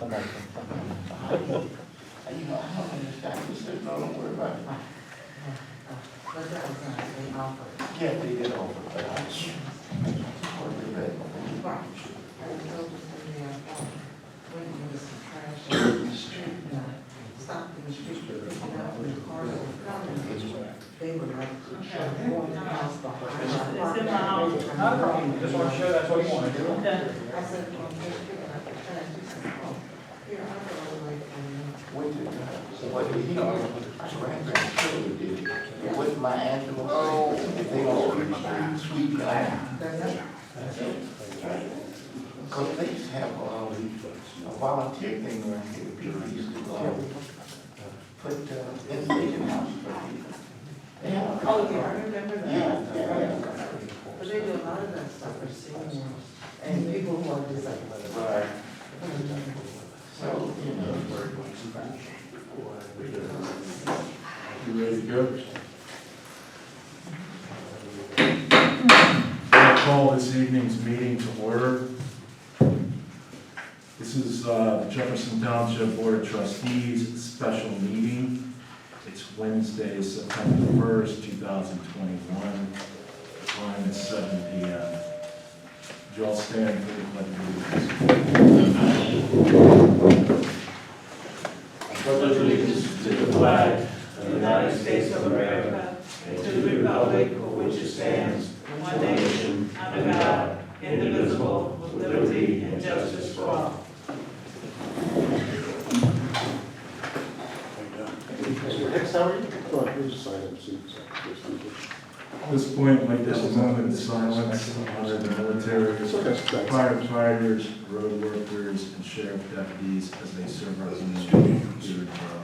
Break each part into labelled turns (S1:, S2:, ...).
S1: You know, I'm not understand. He said, no, don't worry about it.
S2: But that was nice, they offered.
S1: Yeah, they did offer, but I just worried about it.
S2: Right. I was over to the, went into some trash in the street, stopped in the street, picking out when the cars were coming. They were like, going to the house behind.
S3: It's in my house.
S4: Not a problem, just want to show that's what you want to do.
S3: Okay.
S2: I said, I'm just picking up the trash. He said, oh, here, I'll go away from you.
S1: Wait till, what, you know, grandparents surely did it. With my aunt and uncle, if they don't sweet,
S2: That's it.
S1: because they used to have a volunteer thing around here. People used to put installation houses for people. Yeah.
S2: Oh, yeah, I remember that.
S1: Yeah.
S2: But they do a lot of that stuff for seniors and people who are disabled.
S1: Right. So, you know.
S5: You ready to go? I'll call this evening's meeting to order. This is the Jefferson Township Board of Trustees special meeting. It's Wednesday, September 1st, 2021. The time is 7 p.m. Would you all stand for the pledge of allegiance?
S6: I pledge allegiance to the flag of the United States of America and to the republic for which it stands, one nation, under God, indivisible, with liberty and justice for all.
S5: At this point, I'd like to have a moment of silence to honor the military, firefighters, road workers, and sheriff deputies as they serve our community here in Toronto.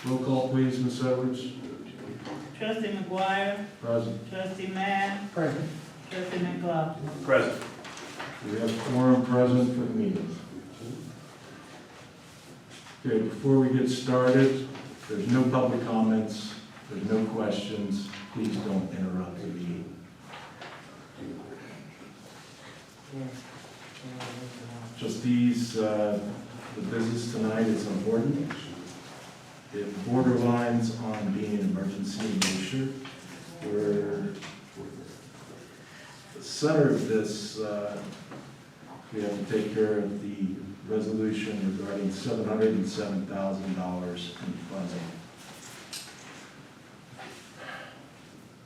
S5: Roll call, please, Ms. Edwards.
S3: Trustee McGuire,
S5: Present.
S3: trustee Mann,
S2: Present.
S3: trustee McLaughlin.
S6: Present.
S5: We have a quorum present for the meeting. Okay, before we get started, there's no public comments, there's no questions. Please don't interrupt the meeting. Trustees, the business tonight is important. It borderlines on being an emergency in nature. We're the center of this, we have to take care of the resolution regarding $707,000 in funding.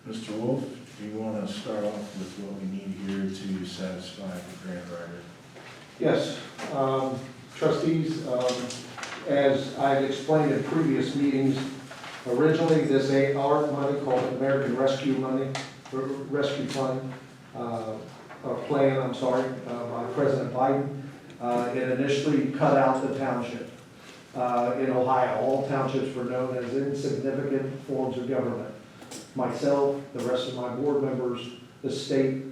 S5: Mr. Wolf, do you want to start off with what we need here to satisfy the grant writer?
S4: Yes, trustees, as I've explained in previous meetings, originally this ARP money called American Rescue Money, Rescue Fund, plan, by President Biden, it initially cut out the township. In Ohio, all townships were known as insignificant forms of government. Myself, the rest of my board members, the state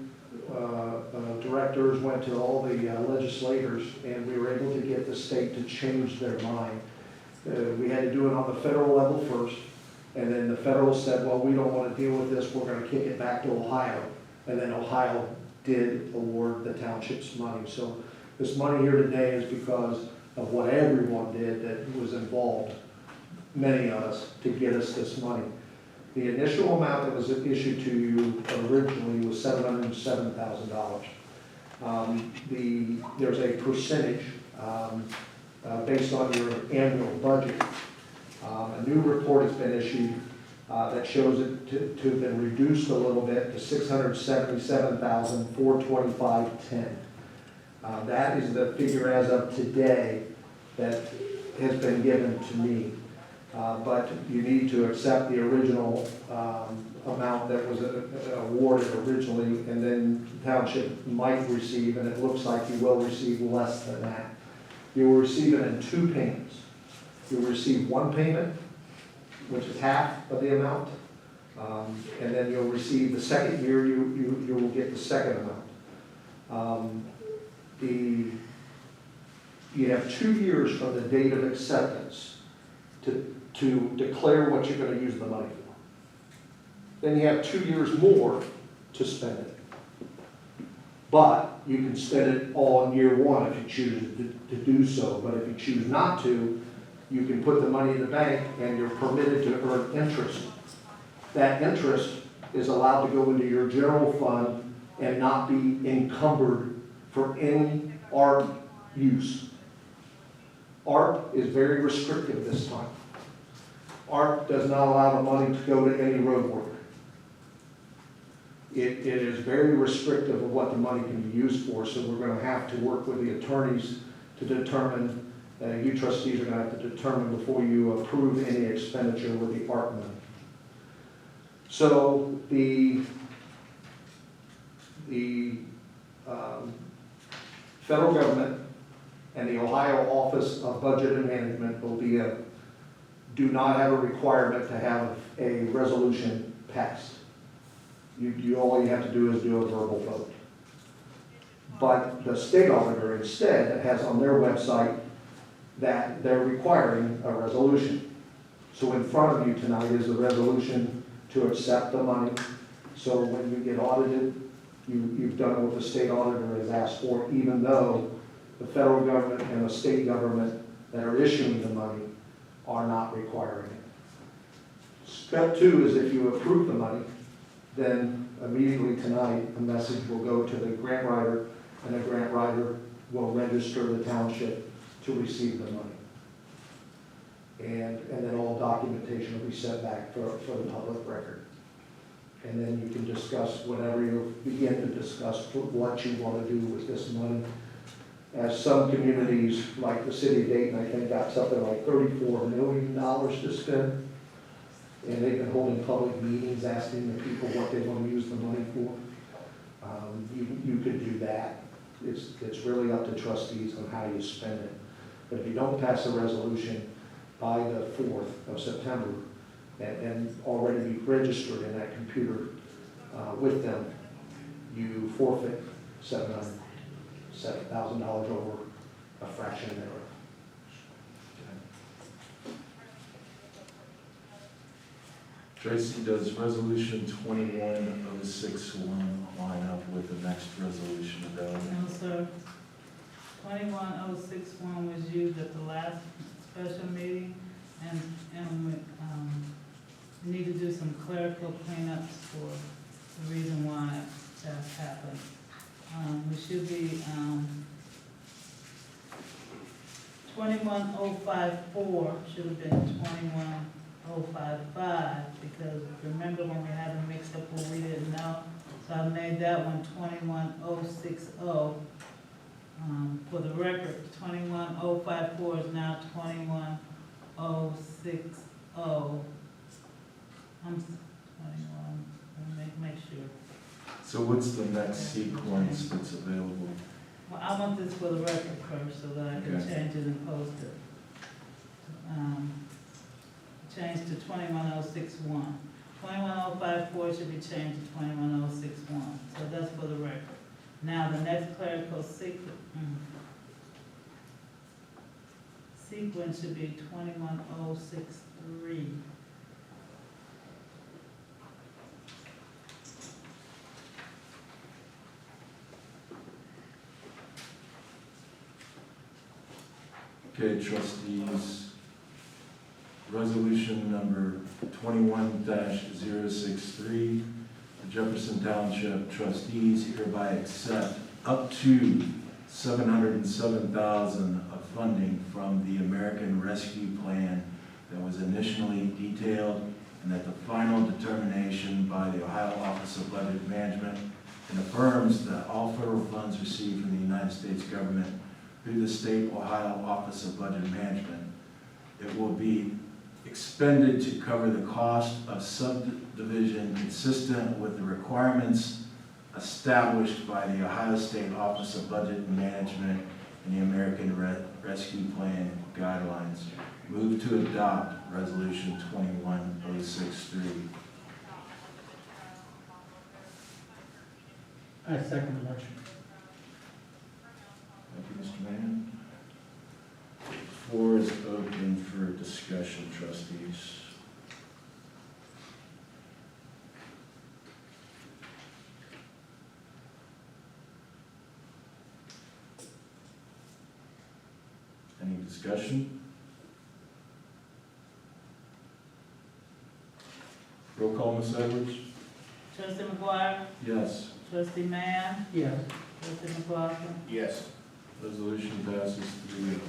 S4: directors went to all the legislators, and we were able to get the state to change their mind. We had to do it on the federal level first, and then the federal said, well, we don't want to deal with this, we're going to kick it back to Ohio. And then Ohio did award the townships money. So this money here today is because of what everyone did that was involved, many of us, to get us this money. The initial amount that was issued to you originally was $707,000. There's a percentage based on your annual budget. A new report has been issued that shows it to have been reduced a little bit to $677,425.10. That is the figure as of today that has been given to me. But you need to accept the original amount that was awarded originally, and then the township might receive, and it looks like you will receive less than that. You will receive it in two payments. You'll receive one payment, which is half of the amount, and then you'll receive the second year, you will get the second amount. You have 2 years from the date of acceptance to declare what you're going to use the money for. then you have 2 years more to spend it. But you can spend it all in year one if you choose to do so. But if you choose not to, you can put the money in the bank and you're permitted to earn interest. That interest is allowed to go into your general fund and not be encumbered for any art use. Art is very restrictive this time. Art does not allow the money to go to any road work. It is very restrictive of what the money can be used for, so we're gonna have to work with the attorneys to determine, you trustees are gonna have to determine before you approve any expenditure with the art money. So the federal government and the Ohio Office of Budget and Management do not have a requirement to have a resolution passed. All you have to do is do a verbal vote. But the state auditor instead has on their website that they're requiring a resolution. So in front of you tonight is a resolution to accept the money. So when you get audited, you've done what the state auditor has asked for, even though the federal government and the state government that are issuing the money are not requiring it. Step 2 is if you approve the money, then immediately tonight, a message will go to the grant writer, and the grant writer will register the township to receive the money. And then all documentation will be sent back for the public record. And then you can discuss whatever you begin to discuss what you want to do with this money. As some communities, like the city of Dayton, I think got something like $34 million to spend. And they've been holding public meetings asking the people what they want to use the money for. You could do that. It's really up to trustees on how you spend it. But if you don't pass a resolution by the 4th of September and already be registered in that computer with them, you forfeit $7,000 over a fraction thereof.
S5: Tracy, does resolution 21061 line up with the next resolution available?
S3: No, sir. 21061 was used at the last special meeting, and we need to do some clerical cleanups for the reason why that happened. We should be 21054 should have been 21055, because remember when we had a mix up where we didn't know, so I made that one 21060. For the record, 21054 is now 21060. I'm 21. Let me make sure.
S5: So what's the next sequence that's available?
S3: Well, I want this for the record first, so that I can
S5: Okay.
S3: change it and post it. Change to 21061. 21054 should be changed to 21061. So that's for the record. Now, the next clerical sequence should be 21063.
S5: Okay, trustees, resolution number 21-063, the Jefferson Township trustees hereby accept up to $707,000 of funding from the American Rescue Plan that was initially detailed, and that the final determination by the Ohio Office of Budget Management and affirms that all federal funds received from the United States government through the state Ohio Office of Budget Management, it will be expended to cover the cost of subdivision consistent with the requirements established by the Ohio State Office of Budget Management and the American Rescue Plan guidelines. Move to adopt resolution 21063.
S6: I second the motion.
S5: Thank you, Mr. Mann. The floor is open for discussion, trustees. discussion? Roll call, Ms. Edwards?
S3: Trustee McGuire?
S5: Yes.
S3: Trustee Mann?
S2: Yes.
S3: Trustee McLaughlin?
S6: Yes.
S5: Resolution passes 3-0.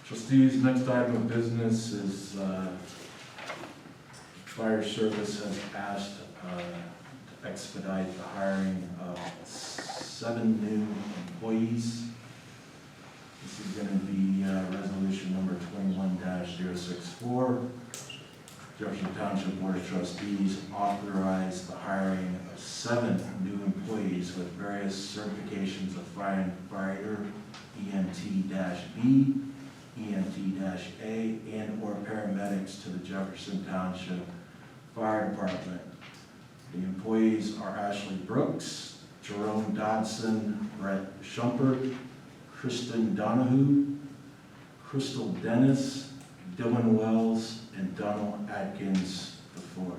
S5: Trustees, next item of business is fire service has asked to expedite the hiring of 7 new employees. This is going to be resolution number 21-064. Jefferson Township Board of Trustees authorized the hiring of 7 new employees with various certifications of firefighter, EMT-B, EMT-A, and/or paramedics to the Jefferson Township Fire Department. The employees are Ashley Brooks, Jerome Dodson, Brett Shumpert, Kristen Donahue, Crystal Dennis, Dylan Wells, and Donald Atkins IV.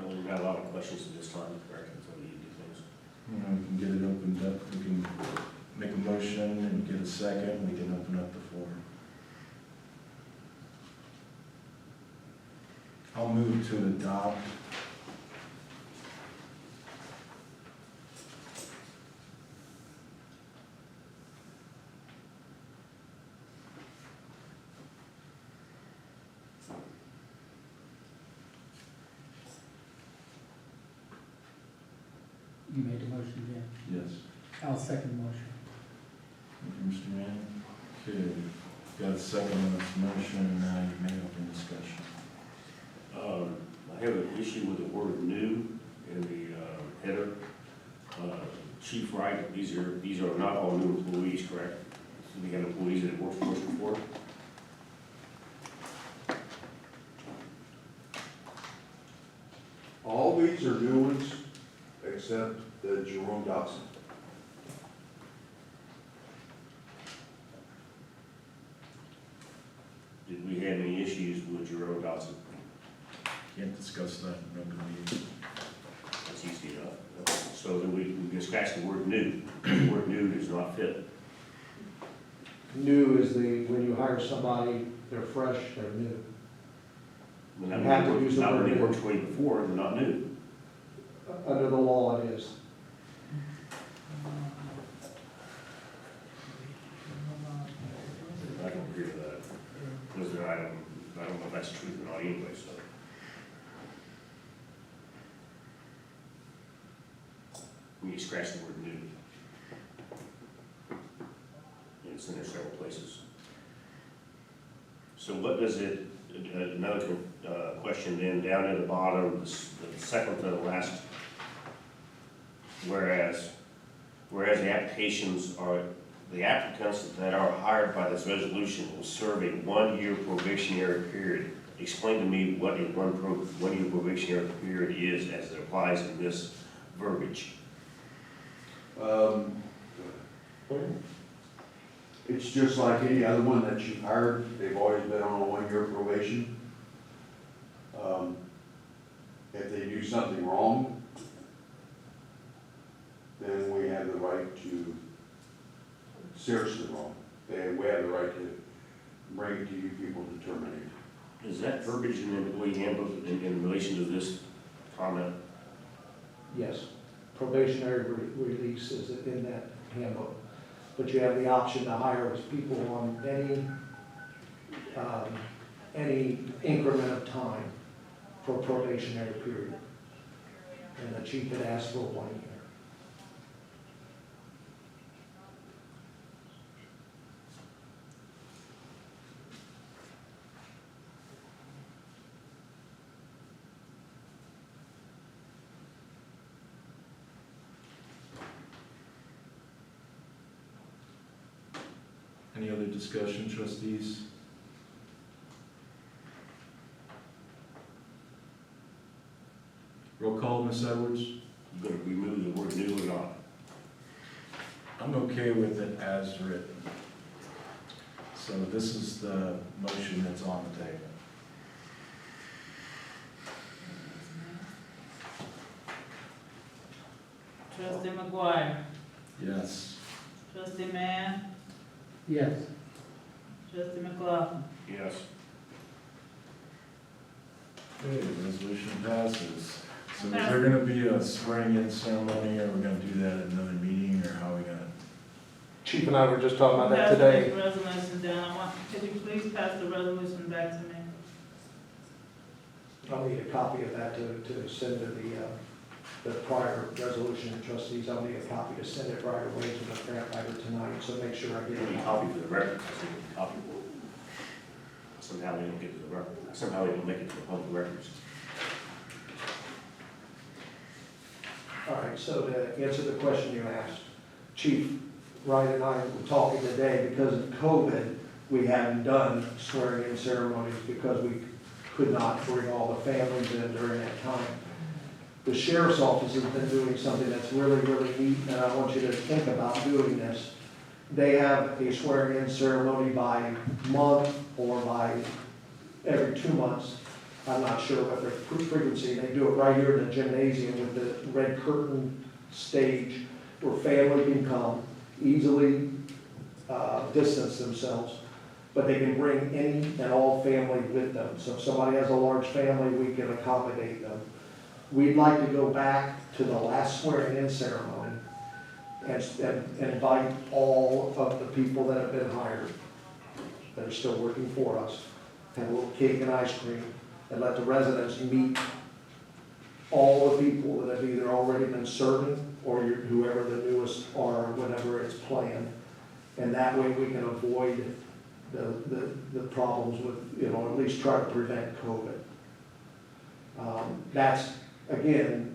S6: We've got a lot of questions at this time, correct, so we do things.
S5: We can get it opened up, we can make a motion and get a second, we can open up the floor. I'll move to adopt.
S7: You made the motion, Jim?
S5: Yes.
S7: I'll second the motion.
S5: Thank you, Mr. Mann. Okay, got a second on this motion, and now you may open discussion.
S6: I have an issue with the word "new" in the header. Chief Wright, these are not all new employees, correct? So we have employees that have worked for us before.
S8: All these are new ones, except the Jerome Dodson.
S6: Did we have any issues with Jerome Dodson?
S5: Can't discuss that in open meeting.
S6: That's easy enough. So then we can scratch the word "new." The word "new" does not fit.
S4: New is when you hire somebody, they're fresh, they're new.
S6: When
S4: You have to use the
S6: not when
S4: word
S6: they
S4: "new."
S6: worked for you before, they're not new.
S4: Under the law, it is.
S6: I don't agree with that. Because I don't know if that's true or not anyway, so. We can scratch the word "new." And it's in there several places. So what does it, another question then, down at the bottom, the second to the last, whereas the applicants that are hired by this resolution will serve a 1-year probationary period. Explain to me what a 1-year probationary period is as it applies in this verbiage.
S8: It's just like any other one that you've hired, they've always been on a 1-year probation. If they do something wrong, then we have the right to, seriously wrong, we have the right to bring it to you people to terminate.
S6: Is that verbiage in the employee handbook in relation to this comment?
S4: Yes. Probationary release is in that handbook. But you have the option to hire people on any increment of time for probationary period. And the chief had asked for 1 year.
S5: Any other discussion, trustees? Roll call, Ms. Edwards?
S6: You gonna remove the word new or not?
S5: I'm okay with it as written. So this is the motion that's on the table.
S3: Trustee McGuire,
S5: Yes.
S3: trustee Mann,
S7: Yes.
S3: trustee McLaughlin.
S6: Yes.
S5: Okay, resolution passes. So is there gonna be a swearing-in ceremony, or we're gonna do that at another meeting, or how are we gonna?
S4: Chief and I were just talking about that
S3: Pass
S4: today.
S3: this resolution down. Could you please pass the resolution back to me?
S4: I'll need a copy of that to send to the prior resolution trustees. I'll need a copy to send it right away to the grant writer tonight, so make sure I get
S6: Give me a
S4: it.
S6: copy for the record, I think a copy. Somehow they don't get to the record, somehow they don't make it to the public records.
S4: All right, so to answer the question you asked, Chief Wright and I were talking today, because of COVID, we hadn't done swearing-in ceremonies because we could not bring all the families in during that time. The sheriff's office has been doing something that's really, really neat, and I want you to think about doing this. They have a swearing-in ceremony by month or by every 2 months. I'm not sure what their frequency. They do it right here in the gymnasium with the red curtain stage where family can come, easily distance themselves, but they can bring any and all family with them. So if somebody has a large family, we can accommodate them. We'd like to go back to the last swearing-in ceremony and invite all of the people that have been hired, that are still working for us, have a little cake and ice cream, and let the residents meet all the people that have either already been serving or whoever the newest are, whenever it's planned. And that way we can avoid the problems with, at least try to prevent COVID. That's, again,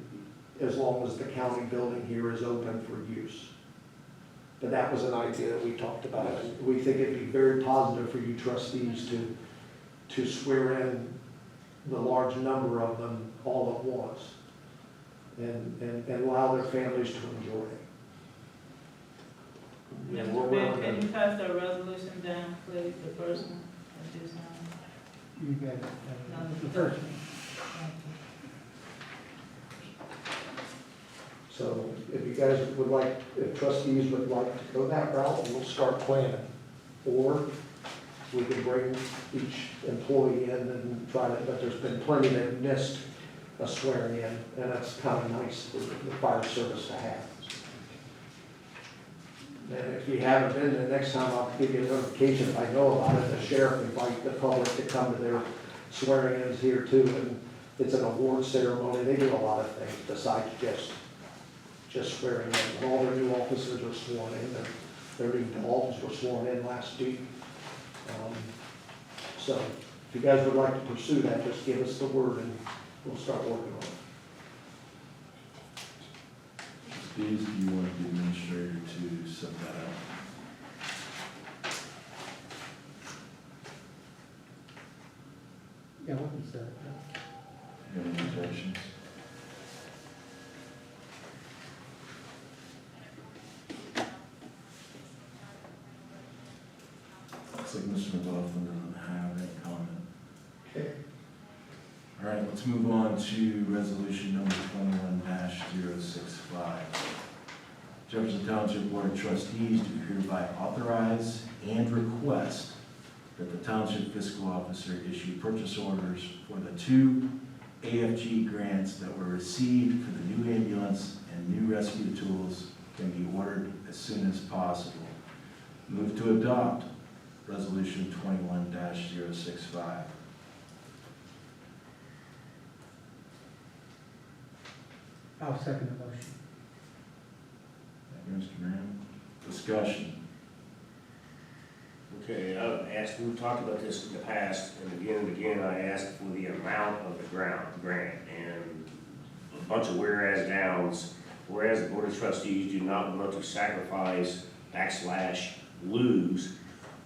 S4: as long as the county building here is open for use. But that was an idea that we talked about. We think it'd be very positive for you trustees to swear in the large number of them all at once and allow their families to enjoy it. Yeah, we're
S3: Mr.
S4: willing
S3: Ben, can
S4: to-
S3: you pass that resolution down, please, the first one? That you signed?
S7: You got it.
S3: No,
S7: The first one.
S3: Thank you.
S4: So if you guys would like, if trustees would like to go that route, we'll start planning. Or we can bring each employee in and try to, but there's been plenty that missed a swearing in, and that's kind of nice for the fire service to have. And if you haven't been, the next time I'll give you a notification if I know about it. The sheriff invite the public to come to their swearing-ins here too, and it's an award ceremony. They do a lot of things besides just swearing in. All their new officers are sworn in, and their new dogs were sworn in last week. So if you guys would like to pursue that, just give us the word and we'll start working on it.
S5: Trustees, do you want the administrator to set that up?
S7: Yeah, what is that?
S5: Any objections? Looks like Mr. McLaughlin doesn't have any comment.
S4: Okay.
S5: All right, let's move on to resolution number 21-065. Jefferson Township Board of Trustees do hereby authorize and request that the Township Fiscal Officer issue purchase orders for the 2 AFG grants that were received for the new ambulance and new rescue tools can be ordered as soon as possible. Move to adopt resolution 21-065.
S7: I'll second the motion.
S5: Thank you, Mr. Graham. Discussion.
S6: Okay, I've asked, we've talked about this in the past, and again, I asked for the amount of the grant, and a bunch of whereas downs, whereas the Board of Trustees do not want to sacrifice / lose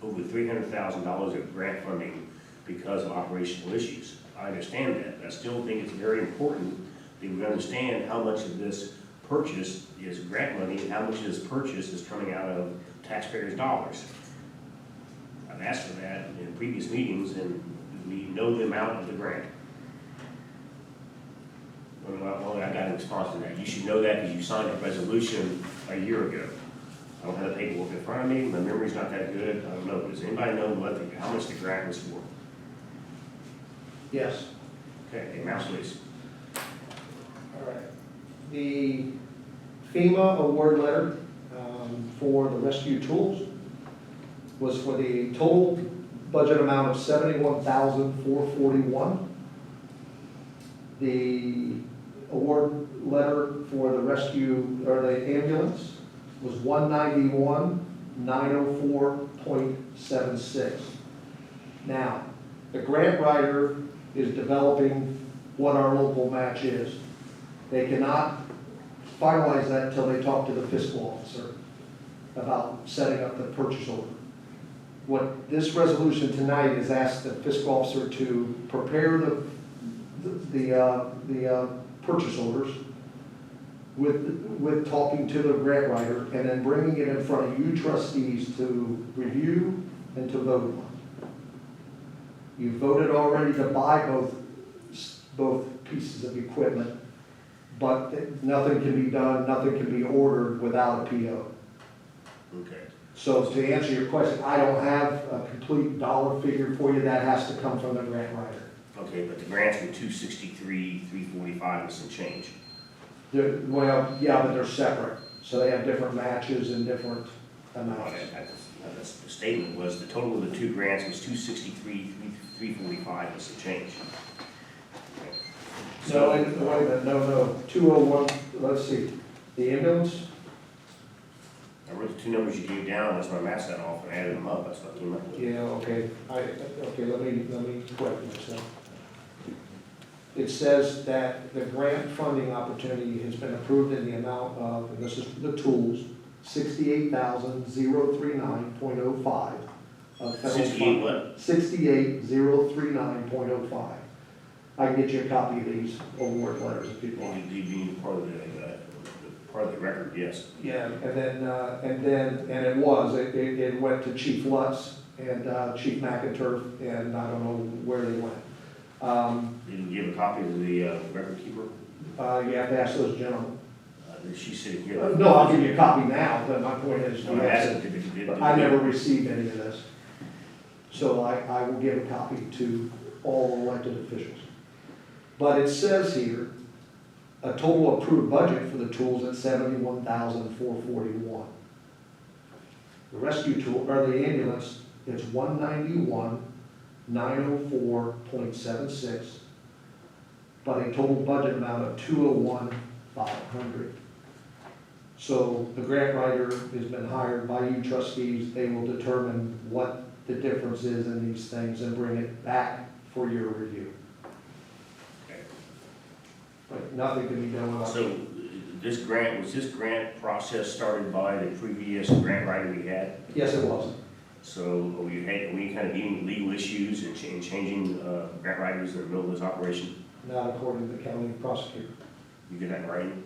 S6: over $300,000 of grant funding because of operational issues. I understand that, but I still think it's very important that we understand how much of this purchase is grant money and how much of this purchase is coming out of taxpayers' dollars. I've asked for that in previous meetings, and we know the amount of the grant. Well, I got a response to that. You should know that because you signed a resolution a year ago. I don't have the paperwork in front of me, my memory's not that good, I don't know. Does anybody know how much the grant was for?
S4: Yes.
S6: Okay, the amount, please.
S4: All right. The FEMA award letter for the rescue tools was for the total budget amount of $71,441. The award letter for the rescue, or the ambulance, was $191,904.76. Now, the grant writer is developing what our local match is. They cannot finalize that until they talk to the fiscal officer about setting up the purchase order. What this resolution tonight is asked the fiscal officer to prepare the purchase orders with talking to the grant writer and then bringing it in front of you trustees to review and to vote on. You voted already to buy both pieces of equipment, but nothing can be done, nothing can be ordered without a PO.
S6: Okay.
S4: So to answer your question, I don't have a complete dollar figure for you. That has to come from the grant writer.
S6: Okay, but the grants were $263,345 and some change.
S4: Well, yeah, but they're separate. So they have different matches and different amounts.
S6: The statement was the total of the two grants was $263,345 and some change.
S4: No, wait a minute, no, 201, let's see, the ambulance,
S6: I wrote the two numbers you gave down, that's why I matched that off and added them up, that's what I came up with.
S4: yeah, okay, let me correct myself. It says that the grant funding opportunity has been approved in the amount of, and this is the tools, $68,039.05 of federal
S6: 68
S4: fund.
S6: what?
S4: $68,039.05. I can get you a copy of these award letters if you'd like.
S6: You being part of the record, yes.
S4: Yeah, and it went to Chief Lutz and Chief McInturf, and I don't know where they went.
S6: Did you give a copy to the record keeper?
S4: You have to ask those gentlemen.
S6: She's sitting here.
S4: No, I'll give you a copy now, but my point is,
S6: No, I asked if you
S4: but I never received any of this. So I will give a copy to all elected officials. But it says here, a total approved budget for the tools at $71,441. The rescue tool, or the ambulance, it's $191,904.76, but a total budget amount of $201,500. So the grant writer has been hired by you trustees. They will determine what the difference is in these things and bring it back for your review.
S6: Okay.
S4: But nothing can be done without.
S6: So was this grant process started by the previous grant writer we had?
S4: Yes, it was.
S6: So are we kind of dealing with legal issues and changing grant writers in the middle of this operation?
S4: Not according to the county prosecutor.
S6: You get that in writing?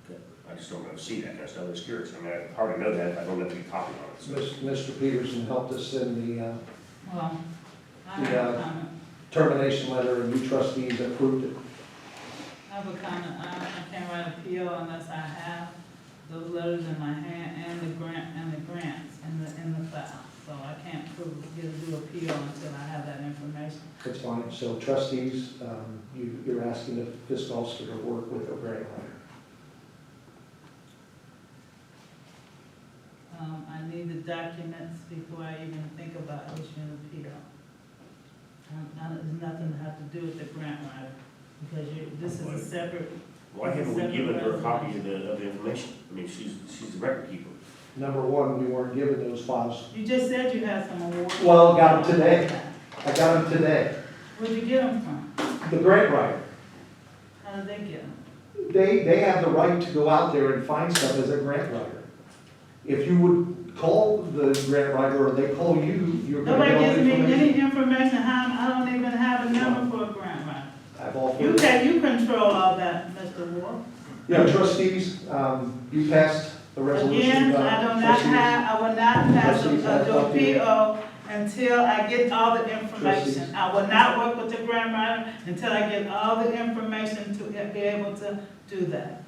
S6: Okay, I just don't know, see that kind of stuff, I'm just curious. I mean, I hardly know that if I don't have to be copied on it. So.
S4: Mr. Peterson helped us in the
S3: Well, I
S4: The,
S3: have a comment.
S4: termination letter, and you trustees approved it.
S3: I have a comment. I can't write a PO unless I have those letters in my hand and the grants in the file. So I can't do a PO until I have that information.
S4: That's fine. So trustees, you're asking the fiscal officer to work with a grant writer.
S3: I need the documents before I even think about issuing a PO. There's nothing to have to do with the grant writer. Because this is a separate,
S6: Why haven't we given her a copy of the information? I mean, she's the record keeper.
S4: Number one, we weren't given those files.
S3: you just said you had some awards.
S4: Well, got them today. I got them today.
S3: Where'd you get them from?
S4: The grant writer,
S3: How did they get them?
S4: they have the right to go out there and find stuff as a grant writer. If you would call the grant writer or they call you, you're gonna
S3: Nobody
S4: get all
S3: gives
S4: the
S3: me
S4: information.
S3: any information, I don't even have a number for a grant writer.
S4: I've offered.
S3: You control all that, Mr. Ward.
S4: Yeah, trustees, you passed the resolution.
S3: Again, I will not pass
S4: Trustees,
S3: a
S4: that's up to you.
S3: PO until I get all the information.
S4: Trustees.
S3: I will not work with the grant writer until I get all the information to be able to do that.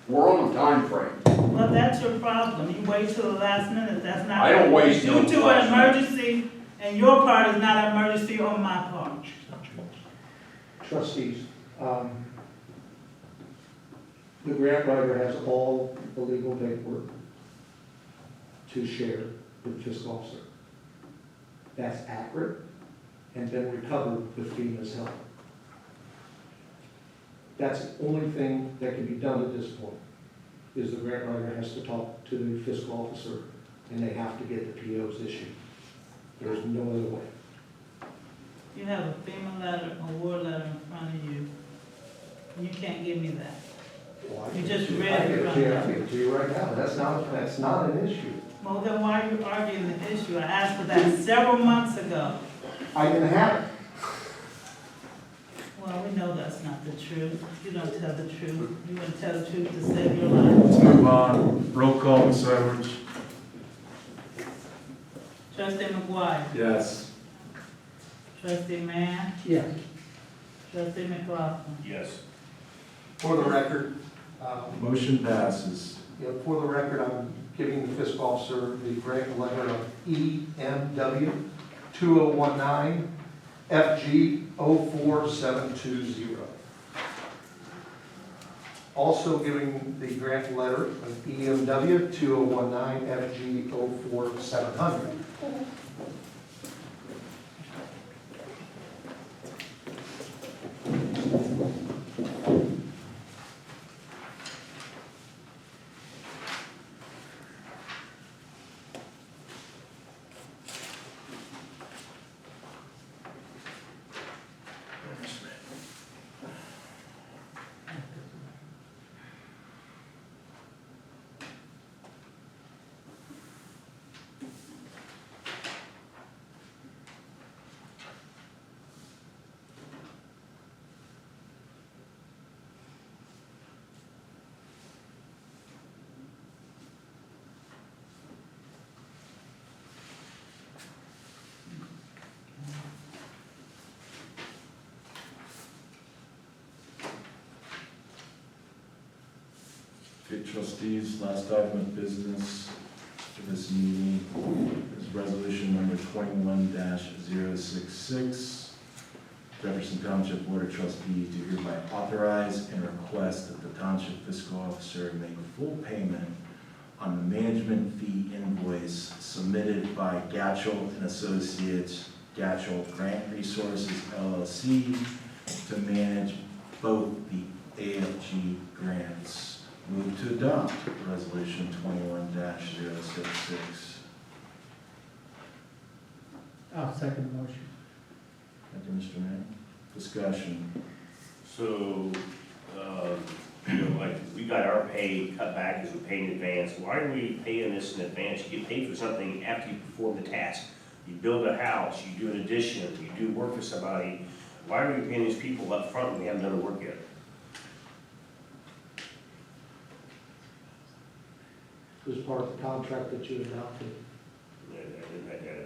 S8: We're on a time frame.
S3: Well, that's your problem. You wait till the last minute. That's not.
S8: I don't waste no
S3: Due to
S8: last
S3: an
S8: minute.
S3: emergency, and your part is not an emergency on my part.
S4: Trustees, the grant writer has all the legal paperwork to share with the fiscal officer. That's accurate and been recovered with FEMA's help. That's the only thing that can be done at this point, is the grant writer has to talk to the fiscal officer and they have to get the POs issued. There's no other way.
S3: You have a FEMA letter, a war letter in front of you. You can't give me that.
S4: Well, I
S3: You
S4: can
S3: just
S4: give it to
S3: read
S4: I
S3: it
S4: give it
S3: from
S4: to you,
S3: there.
S4: I give it to you right now. That's not an issue.
S3: Well, then why are you arguing the issue? I asked for that several months ago.
S4: I can have it.
S3: Well, we know that's not the truth. You don't tell the truth. You wouldn't tell the truth to save your life.
S5: Let's move on. Roll call, Ms. Edwards.
S3: Trustee McGuire.
S5: Yes.
S3: Trustee Mann.
S7: Yes.
S3: Trustee McLaughlin.
S6: Yes.
S4: For the record,
S5: Motion passes.
S4: for the record, I'm giving the fiscal officer the grant letter of EMW 2019 FG 04720. Also giving the grant letter of EMW 2019 FG 04700.
S5: Okay, trustees, last item of business for this meeting is resolution number 21-066. Jefferson Township Board of Trustees do hereby authorize and request that the Township Fiscal Officer make full payment on the management fee invoice submitted by Gatchell and Associates, Gatchell Grant Resources LLC, to manage both the AFG grants. Move to adopt resolution 21-066.
S7: I'll second the motion.
S5: Thank you, Mr. Mayor. Discussion.
S6: So, like, we got our pay cut back as we pay in advance. Why are we paying this in advance? You get paid for something after you perform the task. You build a house, you do an addition, you do work for somebody. Why are we paying these people up front when we haven't done the work yet?
S4: It was part of the contract that you adopted.
S6: I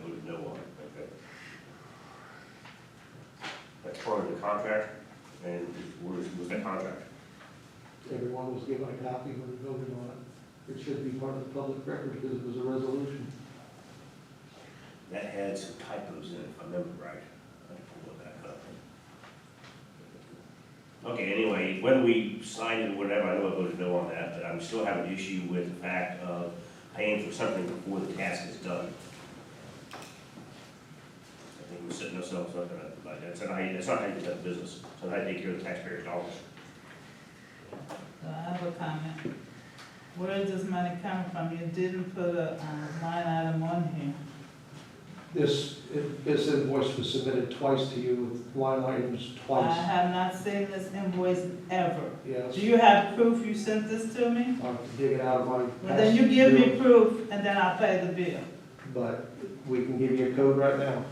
S6: voted no on it, okay. That's part of the contract, and where was that contract?
S4: Everyone was given a copy when we voted on it. It should be part of the public record because it was a resolution.
S6: That had some typos in it, if I remember right. I can pull it back up. Okay, anyway, whether we signed it or whatever, I know I voted no on that, but I'm still having an issue with the fact of paying for something before the task is done. think we're setting ourselves up, like, that's not how you get that business, that's not how you take care of the taxpayers' dollars.
S3: So I have a comment. Where is this money coming from? You didn't put a line item on here.
S4: This invoice was submitted twice to you with line items
S3: I
S4: twice.
S3: have not seen this invoice ever.
S4: Yes.
S3: Do you have proof you sent this to me?
S4: I'll have to dig it out of my
S3: Well,
S4: past
S3: then you give me
S4: bill,
S3: proof and then I'll pay the bill.
S4: but we can give you a code right now.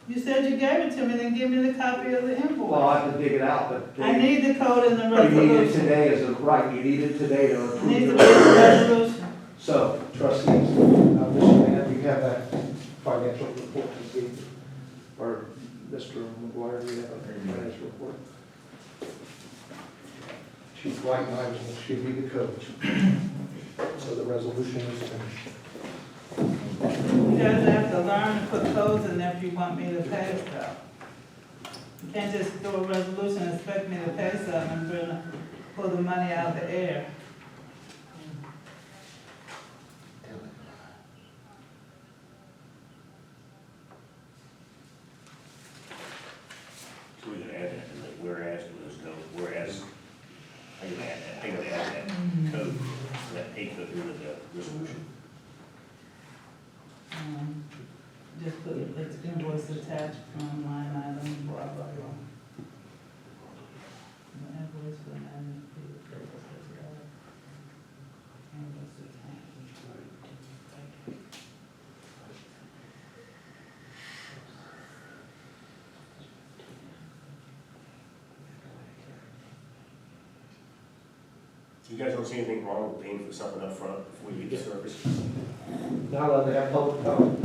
S3: You said you gave it to me, then give me the copy of the
S4: Well, I
S3: invoice.
S4: have to dig it out, but
S3: I need the code in the
S4: you need it
S3: resolution.
S4: today as a, right, you need it today to
S3: It
S4: approve
S3: needs to
S4: the
S3: be in the resolution.
S4: So, trustees, Mr. Mann, you have that financial report to give, or Mr. McGuire, you have a financial report? She's white knives and she'll be the code. So the resolution is finished.
S3: You guys have to learn to put codes in there if you want me to pay stuff. You can't just throw a resolution and expect me to pay something and pull the money out of the air.
S6: So we're gonna add that, and like, whereas, there's no, whereas, how you gonna add that, how you gonna add that code, that pay code into the resolution?
S3: Just put it's invoice attached from line item, blah, blah, blah. The invoice for admin fee, invoice attached.
S6: You guys don't see anything wrong with paying for something up front before you get the service?
S4: Now that they have public comment.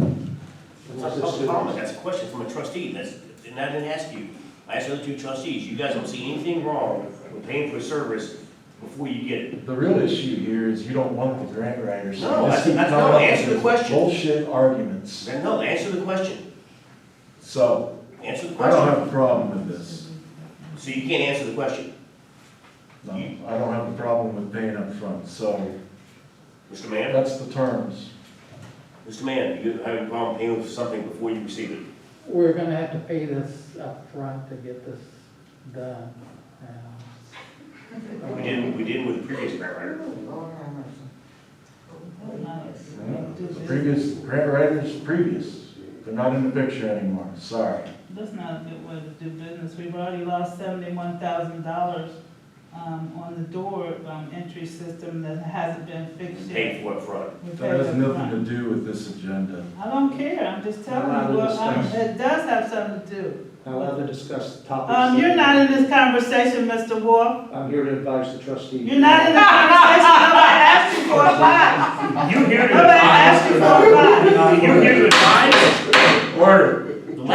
S6: It's not a public comment, that's a question from a trustee, and I didn't ask you. I asked the other two trustees, you guys don't see anything wrong with paying for a service before you get it?
S5: The real issue here is you don't want the grant writers.
S6: No,
S5: to just keep
S6: that's-
S5: coming
S6: no,
S5: up
S6: answer the
S5: with
S6: question.
S5: Bullshit arguments.
S6: Then no, answer the question,
S5: So,
S6: answer the
S5: I don't
S6: question.
S5: have a problem with this.
S6: So you can't answer the question.
S5: No, I don't have a problem with paying up front. So,
S6: Mr. Mann,
S5: that's the terms.
S6: Mr. Mann, you have a problem paying for something before you receive it?
S7: We're gonna have to pay this up front to get this done.
S6: We did with the previous grant writer.
S2: Lord have mercy.
S5: The previous, grant writers, previous, they're not in the picture anymore, sorry.
S3: That's not a good way to do business. We've already lost $71,000 on the door entry system that hasn't been fixed
S6: Paid
S3: yet.
S6: for up front.
S3: We paid
S5: That has
S3: up
S5: nothing
S3: front.
S5: to do with this agenda.
S3: I don't care, I'm just telling
S4: Allowed to
S3: you,
S4: discuss.
S3: it does have something to do.
S4: Now, allowed to discuss the topics.
S3: You're not in this conversation, Mr. Wolf.
S4: I'm here to advise the trustees.
S3: You're not in the conversation, nobody